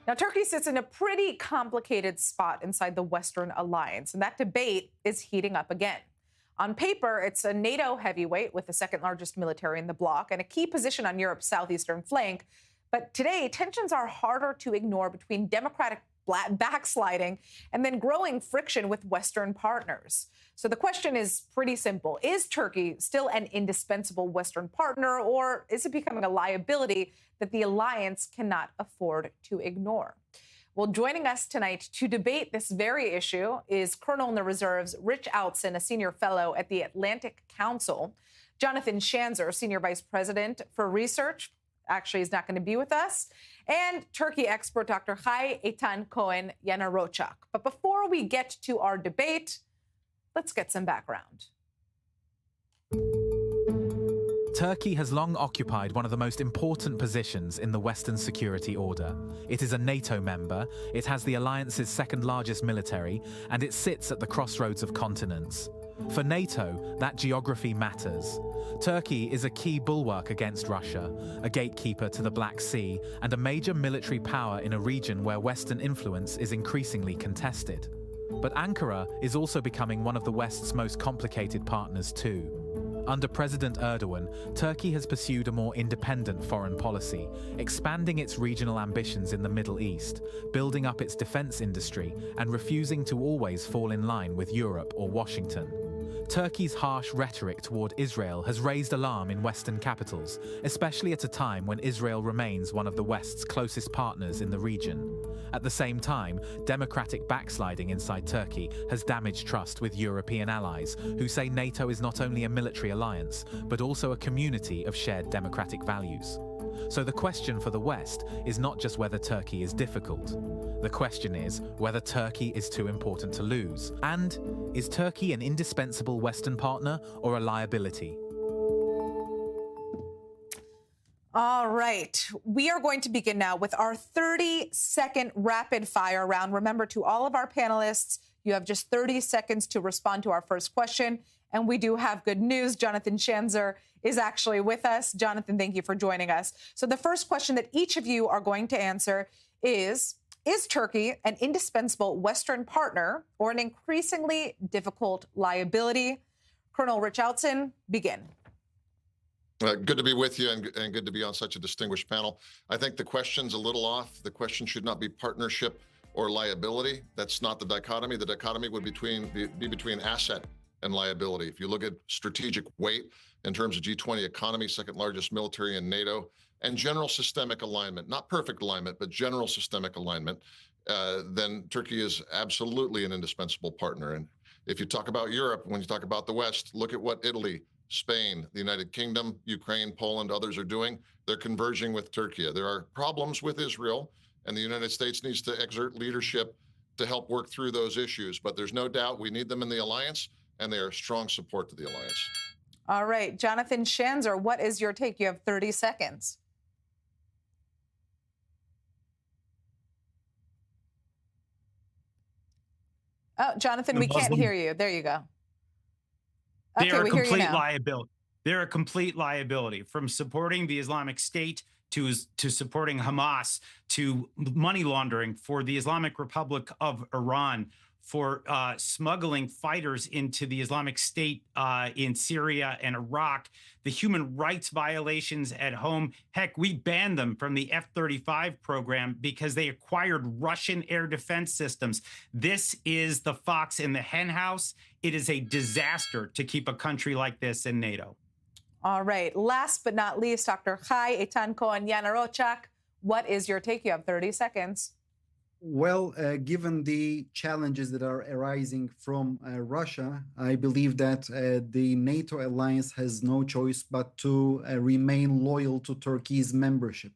Now, Turkey sits in a pretty complicated spot inside the Western alliance, and that debate is heating up again. On paper, it's a NATO heavyweight with the second largest military in the bloc and a key position on Europe's southeastern flank. But today, tensions are harder to ignore between democratic backsliding and then growing friction with Western partners. So the question is pretty simple. Is Turkey still an indispensable Western partner, or is it becoming a liability that the alliance cannot afford to ignore? Well, joining us tonight to debate this very issue is Colonel in the Reserves Rich Outzen, a senior fellow at the Atlantic Council, Jonathan Schanzer, senior vice president for research, actually is not going to be with us, and Turkey expert Dr. Eytan Cohen Yanarocak. But before we get to our debate, let's get some background. Turkey has long occupied one of the most important positions in the Western security order. It is a NATO member, it has the alliance's second largest military, and it sits at the crossroads of continents. For NATO, that geography matters. Turkey is a key bulwark against Russia, a gatekeeper to the Black Sea, and a major military power in a region where Western influence is increasingly contested. But Ankara is also becoming one of the West's most complicated partners too. Under President Erdogan, Turkey has pursued a more independent foreign policy, expanding its regional ambitions in the Middle East, building up its defense industry, and refusing to always fall in line with Europe or Washington. Turkey's harsh rhetoric toward Israel has raised alarm in Western capitals, especially at a time when Israel remains one of the West's closest partners in the region. At the same time, democratic backsliding inside Turkey has damaged trust with European allies, who say NATO is not only a military alliance, but also a community of shared democratic values. So the question for the West is not just whether Turkey is difficult. The question is whether Turkey is too important to lose. And is Turkey an indispensable Western partner or a liability? All right. We are going to begin now with our 30-second rapid fire round. Remember, to all of our panelists, you have just 30 seconds to respond to our first question. And we do have good news. Jonathan Schanzer is actually with us. Jonathan, thank you for joining us. So the first question that each of you are going to answer is Turkey an indispensable Western partner or an increasingly difficult liability? Colonel Rich Outzen, begin. Good to be with you and good to be on such a distinguished panel. I think the question's a little off. The question should not be partnership or liability. That's not the dichotomy. The dichotomy would be between asset and liability. If you look at strategic weight in terms of G20 economy, second largest military in NATO, and general systemic alignment, not perfect alignment, but general systemic alignment, then Turkey is absolutely an indispensable partner. And if you talk about Europe, when you talk about the West, look at what Italy, Spain, the United Kingdom, Ukraine, Poland, others are doing. They're converging with Turkey. There are problems with Israel, and the United States needs to exert leadership to help work through those issues. But there's no doubt we need them in the alliance, and they are strong support to the alliance. All right. Jonathan Schanzer, what is your take? You have 30 seconds. Oh, Jonathan, we can't hear you. There you go. Okay, we hear you now. Liability. They're a complete liability, from supporting the Islamic State to supporting Hamas, to money laundering for the Islamic Republic of Iran, for smuggling fighters into the Islamic State in Syria and Iraq, the human rights violations at home. Heck, we banned them from the F-35 program because they acquired Russian air defense systems. This is the fox in the henhouse. It is a disaster to keep a country like this in NATO. All right. Last but not least, Dr. Eytan Cohen Yanarocak, what is your take? You have 30 seconds. Well, given the challenges that are arising from Russia, I believe that the NATO alliance has no choice but to remain loyal to Turkey's membership.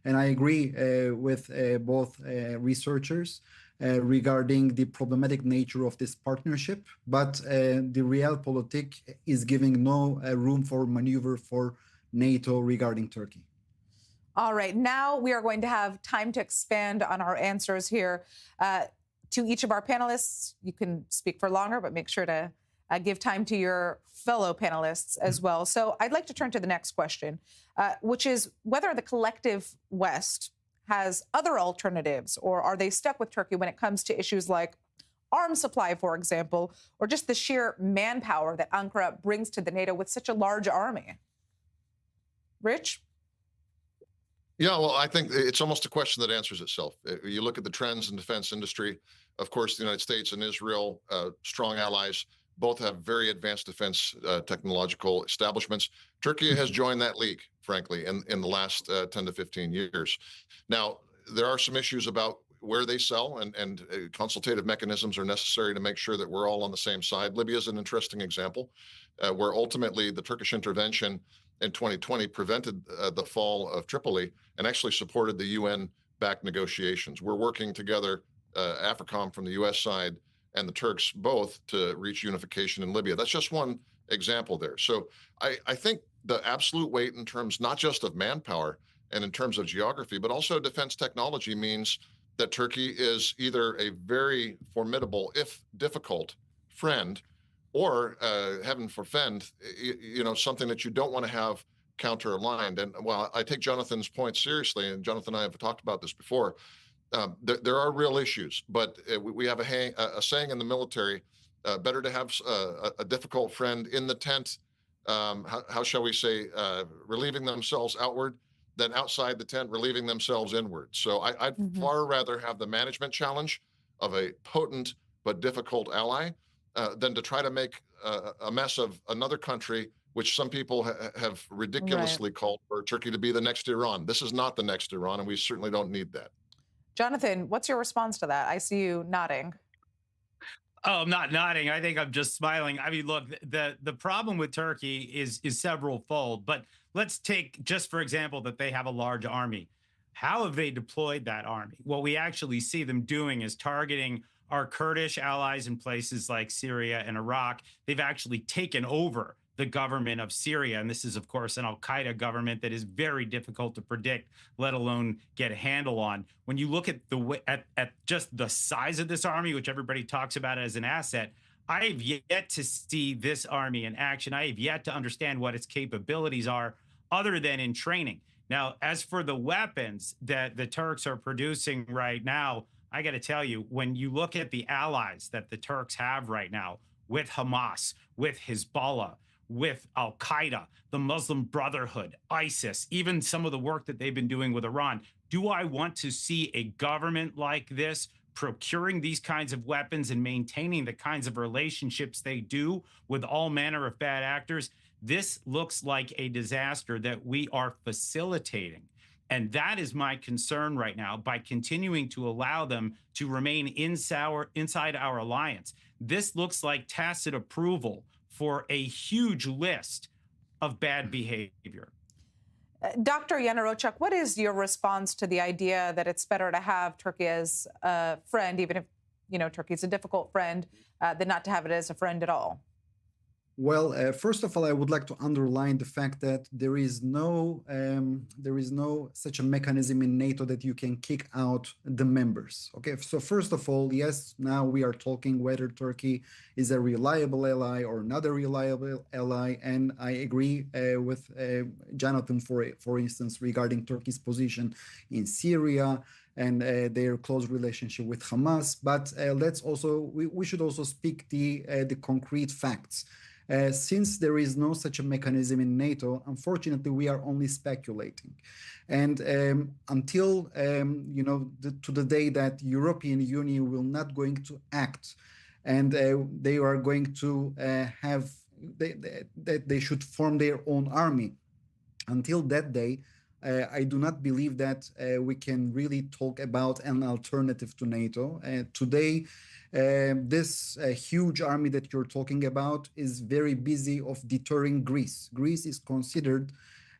And I agree with both researchers regarding the problematic nature of this partnership, but the realpolitik is giving no room for maneuver for NATO regarding Turkey. All right. Now we are going to have time to expand on our answers here. To each of our panelists, you can speak for longer, but make sure to give time to your fellow panelists as well. So I'd like to turn to the next question, which is whether the collective West has other alternatives, or are they stuck with Turkey when it comes to issues like arms supply, for example, or just the sheer manpower that Ankara brings to the NATO with such a large army? Rich? Yeah, well, I think it's almost a question that answers itself. You look at the trends in defense industry. Of course, the United States and Israel, strong allies, both have very advanced defense technological establishments. Turkey has joined that league, frankly, in the last 10 to 15 years. Now, there are some issues about where they sell, and consultative mechanisms are necessary to make sure that we're all on the same side. Libya is an interesting example, where ultimately the Turkish intervention in 2020 prevented the fall of Tripoli and actually supported the UN-backed negotiations. We're working together, AFRICOM from the U.S. side and the Turks both, to reach unification in Libya. That's just one example there. So I think the absolute weight in terms not just of manpower and in terms of geography, but also defense technology means that Turkey is either a very formidable, if difficult, friend, or heaven forfend, something that you don't want to have counter-aligned. And while I take Jonathan's point seriously, and Jonathan and I have talked about this before, there are real issues, but we have a saying in the military, better to have a difficult friend in the tent, how shall we say, relieving themselves outward, than outside the tent relieving themselves inward. So I'd far rather have the management challenge of a potent but difficult ally than to try to make a mess of another country, which some people have ridiculously called for Turkey to be the next Iran. This is not the next Iran, and we certainly don't need that. Jonathan, what's your response to that? I see you nodding. Oh, I'm not nodding. I think I'm just smiling. I mean, look, the problem with Turkey is several-fold. But let's take, just for example, that they have a large army. How have they deployed that army? What we actually see them doing is targeting our Kurdish allies in places like Syria and Iraq. They've actually taken over the government of Syria. And this is, of course, an al-Qaeda government that is very difficult to predict, let alone get a handle on. When you look at at just the size of this army, which everybody talks about as an asset, I have yet to see this army in action. I have yet to understand what its capabilities are other than in training. Now, as for the weapons that the Turks are producing right now, I got to tell you, when you look at the allies that the Turks have right now with Hamas, with Hezbollah, with al-Qaeda, the Muslim Brotherhood, ISIS, even some of the work that they've been doing with Iran, do I want to see a government like this procuring these kinds of weapons and maintaining the kinds of relationships they do with all manner of bad actors? This looks like a disaster that we are facilitating. And that is my concern right now by continuing to allow them to remain inside our alliance. This looks like tacit approval for a huge list of bad behavior. Dr. Yanarocak, what is your response to the idea that it's better to have Turkey as a friend, even if, Turkey's a difficult friend, than not to have it as a friend at all? Well, first of all, I would like to underline the fact that there is no such a mechanism in NATO that you can kick out the members. Okay, so first of all, yes, now we are talking whether Turkey is a reliable ally or not a reliable ally, and I agree with Jonathan, for instance, regarding Turkey's position in Syria and their close relationship with Hamas. But we should also speak the concrete facts. Since there is no such a mechanism in NATO, unfortunately, we are only speculating. And until, to the day that European Union will not going to act and they are going to they should form their own army, until that day, I do not believe that we can really talk about an alternative to NATO. Today, this huge army that you're talking about is very busy of deterring Greece. Greece is considered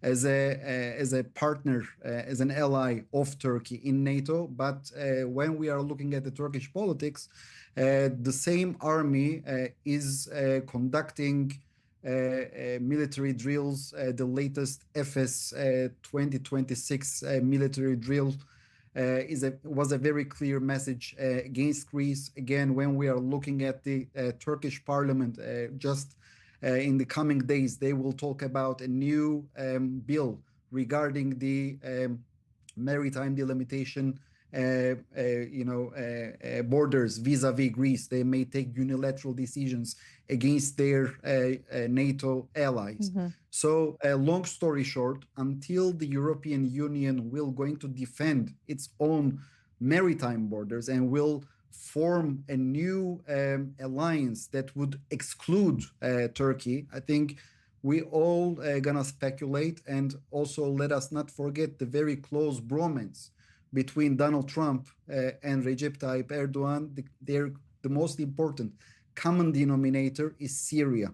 as a partner, as an ally of Turkey in NATO. But when we are looking at the Turkish politics, the same army is conducting military drills. The latest FS 2026 military drill was a very clear message against Greece. Again, when we are looking at the Turkish parliament, just in the coming days, they will talk about a new bill regarding the maritime delimitation, borders vis-a-vis Greece. They may take unilateral decisions against their NATO allies. So long story short, until the European Union will going to defend its own maritime borders and will form a new alliance that would exclude Turkey, I think we all gonna speculate. And also let us not forget the very close bromance between Donald Trump and Recep Tayyip Erdogan. The most important common denominator is Syria.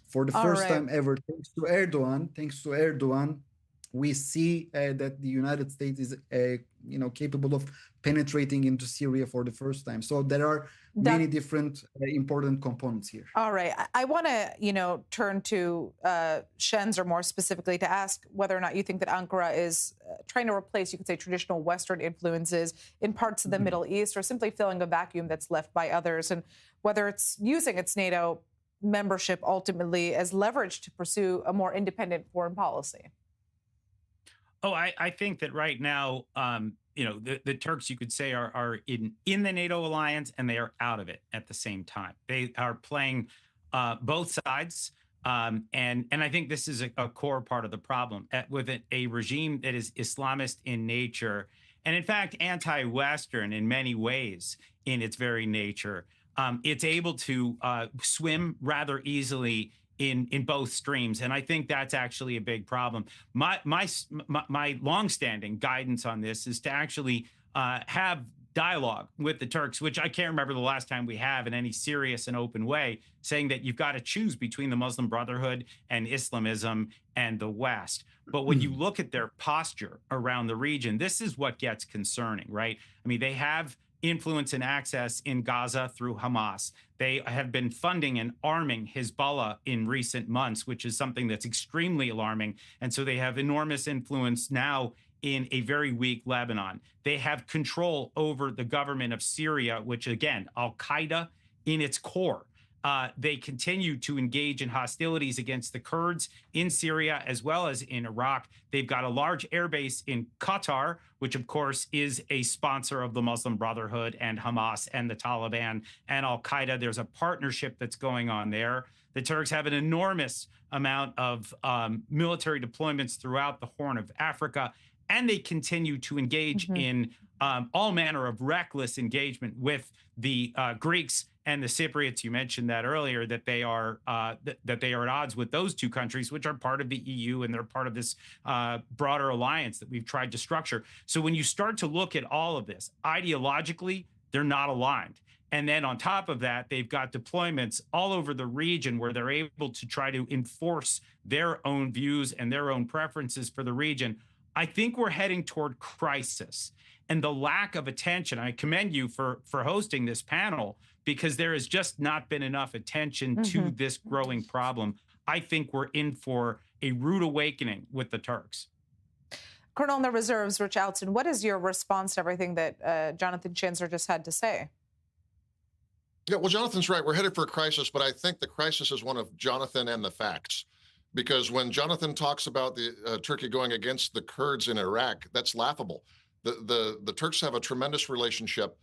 For the first time ever, thanks to Erdogan, we see that the United States is capable of penetrating into Syria for the first time. So there are many different important components here. All right. I want to, turn to Schanzer more specifically to ask whether or not you think that Ankara is trying to replace, you could say, traditional Western influences in parts of the Middle East, or simply filling a vacuum that's left by others, and whether it's using its NATO membership ultimately as leverage to pursue a more independent foreign policy. Oh, I think that right now, the Turks, you could say, are in the NATO alliance, and they are out of it at the same time. They are playing both sides. And I think this is a core part of the problem with a regime that is Islamist in nature, and in fact, anti-Western in many ways in its very nature. It's able to swim rather easily in both streams, and I think that's actually a big problem. My longstanding guidance on this is to actually have dialogue with the Turks, which I can't remember the last time we have in any serious and open way, saying that you've got to choose between the Muslim Brotherhood and Islamism and the West. But when you look at their posture around the region, this is what gets concerning, right? I mean, they have influence and access in Gaza through Hamas. They have been funding and arming Hezbollah in recent months, which is something that's extremely alarming. And so they have enormous influence now in a very weak Lebanon. They have control over the government of Syria, which, again, Al-Qaeda in its core. They continue to engage in hostilities against the Kurds in Syria as well as in Iraq. They've got a large airbase in Qatar, which, of course, is a sponsor of the Muslim Brotherhood and Hamas and the Taliban and Al-Qaeda. There's a partnership that's going on there. The Turks have an enormous amount of military deployments throughout the Horn of Africa, and they continue to engage in all manner of reckless engagement with the Greeks and the Cypriots. You mentioned that earlier, that they are at odds with those two countries, which are part of the EU, and they're part of this broader alliance that we've tried to structure. So when you start to look at all of this, ideologically, they're not aligned. And then on top of that, they've got deployments all over the region where they're able to try to enforce their own views and their own preferences for the region. I think we're heading toward crisis, and the lack of attention. I commend you for hosting this panel, because there has just not been enough attention to this growing problem. I think we're in for a rude awakening with the Turks. Colonel in the Reserves, Rich Outzen, what is your response to everything that Jonathan Schanzer just had to say? Yeah, well, Jonathan's right. We're headed for a crisis, but I think the crisis is one of Jonathan and the facts. Because when Jonathan talks about the Turkey going against the Kurds in Iraq, that's laughable. The Turks have a tremendous relationship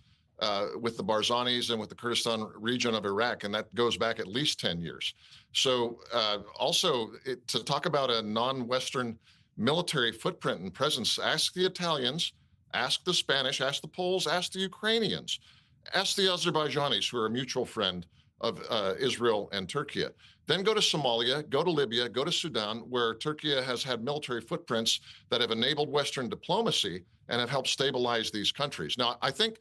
with the Barzanis and with the Kurdistan region of Iraq, and that goes back at least 10 years. So to talk about a non-Western military footprint and presence, ask the Italians, ask the Spanish, ask the Poles, ask the Ukrainians, ask the Azerbaijanis, who are a mutual friend of Israel and Turkey. Then go to Somalia, go to Libya, go to Sudan, where Turkey has had military footprints that have enabled Western diplomacy and have helped stabilize these countries. Now, I think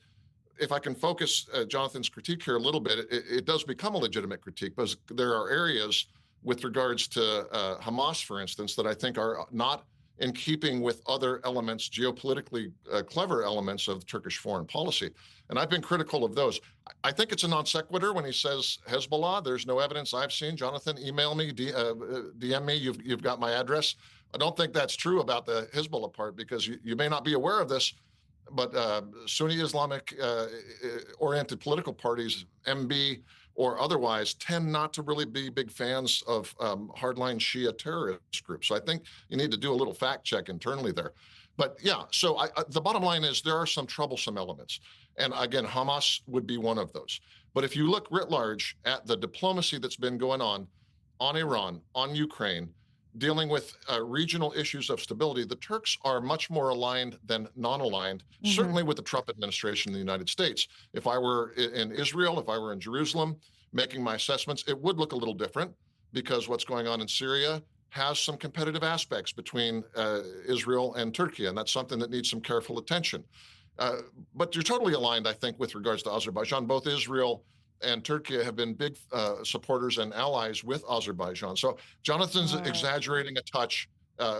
if I can focus Jonathan's critique here a little bit, it does become a legitimate critique, because there are areas with regards to Hamas, for instance, that I think are not in keeping with other elements, geopolitically clever elements of Turkish foreign policy. And I've been critical of those. I think it's a non sequitur when he says Hezbollah. There's no evidence I've seen. Jonathan, email me, DM me. You've got my address. I don't think that's true about the Hezbollah part, because you may not be aware of this, but Sunni Islamic oriented political parties, MB or otherwise tend not to really be big fans of hardline Shia terrorist groups. So I think you need to do a little fact check internally there. But yeah, so the bottom line is there are some troublesome elements. And again, Hamas would be one of those. But if you look writ large at the diplomacy that's been going on Iran, on Ukraine, dealing with regional issues of stability, the Turks are much more aligned than non-aligned, certainly with the Trump administration in the United States. If I were in Israel, if I were in Jerusalem, making my assessments, it would look a little different because what's going on in Syria has some competitive aspects between Israel and Turkey, and that's something that needs some careful attention. But you're totally aligned, I think, with regards to Azerbaijan. Both Israel and Turkey have been big supporters and allies with Azerbaijan. So Jonathan's exaggerating a touch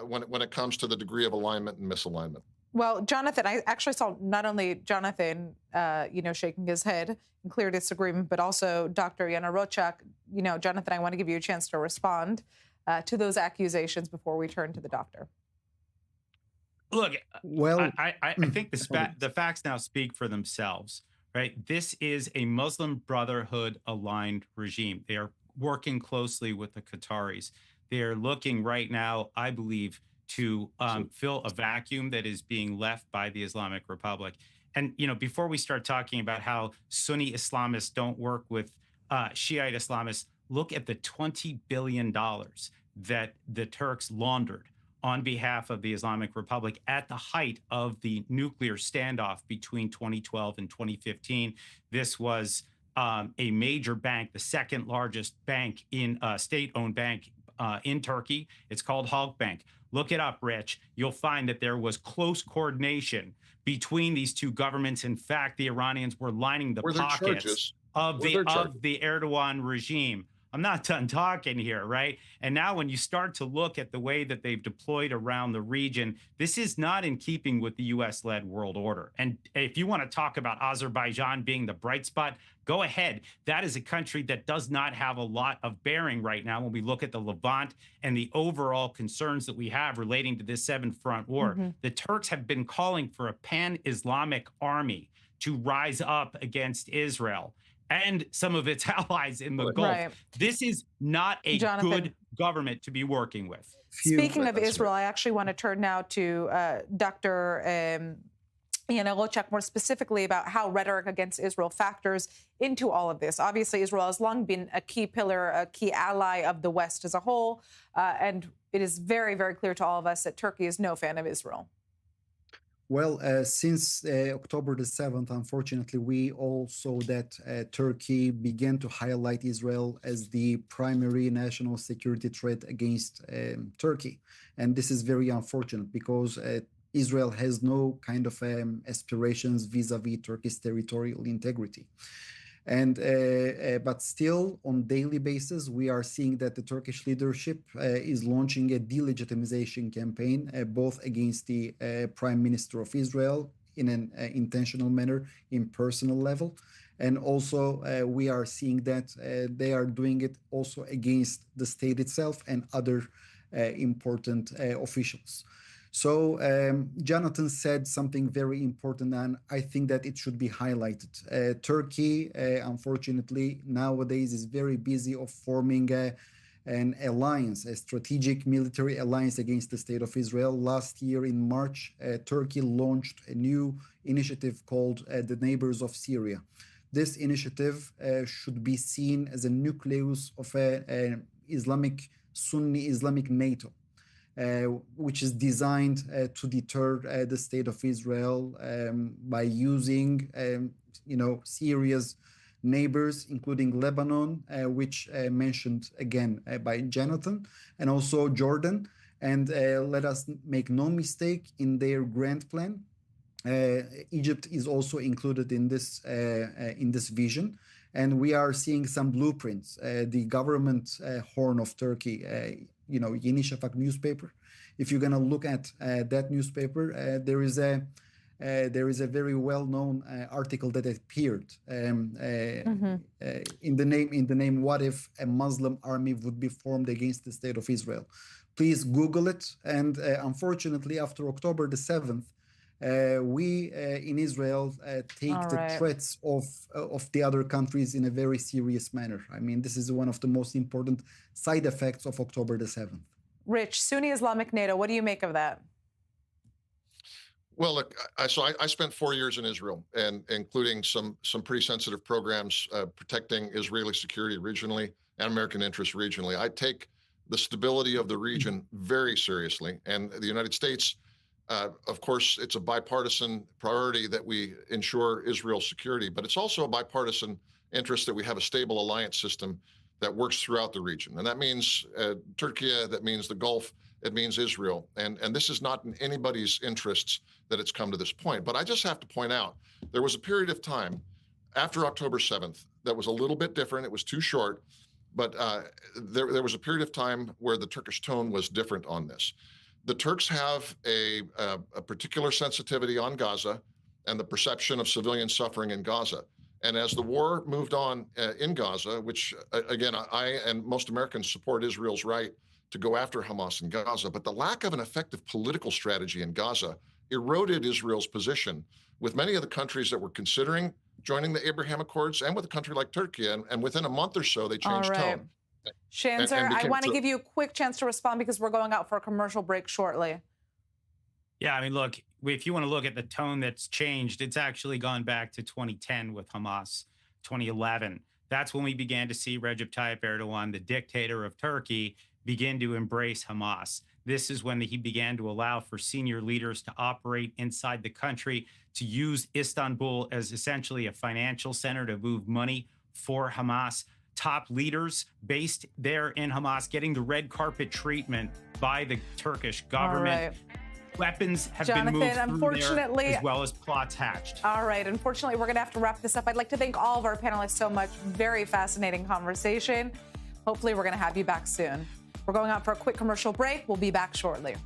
when it comes to the degree of alignment and misalignment. Well, Jonathan, I actually saw not only Jonathan, shaking his head in clear disagreement, but also Dr. Yanarocak. Jonathan, I want to give you a chance to respond to those accusations before we turn to the doctor. Look, well, I think the facts now speak for themselves. Right. This is a Muslim Brotherhood aligned regime. They are working closely with the Qataris. They are looking right now, I believe, to fill a vacuum that is being left by the Islamic Republic. And, before we start talking about how Sunni Islamists don't work with Shiite Islamists, look at the $20 billion that the Turks laundered on behalf of the Islamic Republic at the height of the nuclear standoff between 2012 and 2015. This was a major bank, the second largest bank in state-owned bank in Turkey. It's called Halkbank. Look it up, Rich. You'll find that there was close coordination between these two governments. In fact, the Iranians were lining the pockets of the Erdogan regime. I'm not done talking here, right? And now when you start to look at the way that they've deployed around the region, this is not in keeping with the U.S.-led world order. And if you want to talk about Azerbaijan being the bright spot, go ahead. That is a country that does not have a lot of bearing right now when we look at the Levant and the overall concerns that we have relating to this Seventh Front War. The Turks have been calling for a pan-Islamic army to rise up against Israel and some of its allies in the Gulf. Right. This is not a good government to be working with. Speaking of Israel, I actually want to turn now to Dr. Yanarocak, more specifically about how rhetoric against Israel factors into all of this. Obviously, Israel has long been a key pillar, a key ally of the West as a whole, and it is very, very clear to all of us that Turkey is no fan of Israel. Well, since October the 7th, unfortunately, we all saw that Turkey began to highlight Israel as the primary national security threat against Turkey. And this is very unfortunate because Israel has no kind of aspirations vis-a-vis Turkey's territorial integrity. And but still, on daily basis, we are seeing that the Turkish leadership is launching a delegitimization campaign, both against the Prime Minister of Israel in an intentional manner, in personal level. And also, we are seeing that they are doing it also against the state itself and other important officials. So Jonathan said something very important, and I think that it should be highlighted. Turkey, unfortunately, nowadays is very busy of forming an alliance, a strategic military alliance against the state of Israel. Last year in March, Turkey launched a new initiative called the Neighbors of Syria. This initiative should be seen as a nucleus of an Sunni Islamic NATO. Which is designed to deter the state of Israel by using, Syria's neighbors, including Lebanon, which mentioned again by Jonathan, and also Jordan. And let us make no mistake, in their grand plan, Egypt is also included in this vision. And we are seeing some blueprints. The government horn of Turkey, Yeni Şafak newspaper. If you're going to look at that newspaper, there is a very well-known article that appeared in the name "What if a Muslim army would be formed against the state of Israel?" Please Google it. And unfortunately, after October the 7th, we in Israel take the threats of the other countries in a very serious manner. I mean, this is one of the most important side effects of October the 7th. Rich, Sunni Islamic NATO, what do you make of that? Well, look, I spent 4 years in Israel, and including some pretty sensitive programs protecting Israeli security regionally and American interests regionally. I take the stability of the region very seriously, and the United States, of course, it's a bipartisan priority that we ensure Israel's security, but it's also a bipartisan interest that we have a stable alliance system that works throughout the region. And that means Turkey, that means the Gulf, it means Israel. And this is not in anybody's interests that it's come to this point. But I just have to point out, there was a period of time after October 7th that was a little bit different. It was too short, but there was a period of time where the Turkish tone was different on this. The Turks have a particular sensitivity on Gaza and the perception of civilian suffering in Gaza. And as the war moved on in Gaza, which, again, I and most Americans support Israel's right to go after Hamas in Gaza, but the lack of an effective political strategy in Gaza eroded Israel's position with many of the countries that were considering joining the Abraham Accords and with a country like Turkey. And within a month or so, they changed tone. Schanzer, I want to give you a quick chance to respond because we're going out for a commercial break shortly. Yeah, I mean, look, if you want to look at the tone that's changed, it's actually gone back to 2010 with Hamas, 2011. That's when we began to see Recep Tayyip Erdogan, the dictator of Turkey, begin to embrace Hamas. This is when he began to allow for senior leaders to operate inside the country, to use Istanbul as essentially a financial center to move money for Hamas. Top leaders based there in Hamas getting the red carpet treatment by the Turkish government. Weapons have been moved through there, as well as plots hatched. All right. Unfortunately, we're going to have to wrap this up. I'd like to thank all of our panelists so much. Very fascinating conversation. Hopefully, we're going to have you back soon. We're going out for a quick commercial break. We'll be back shortly.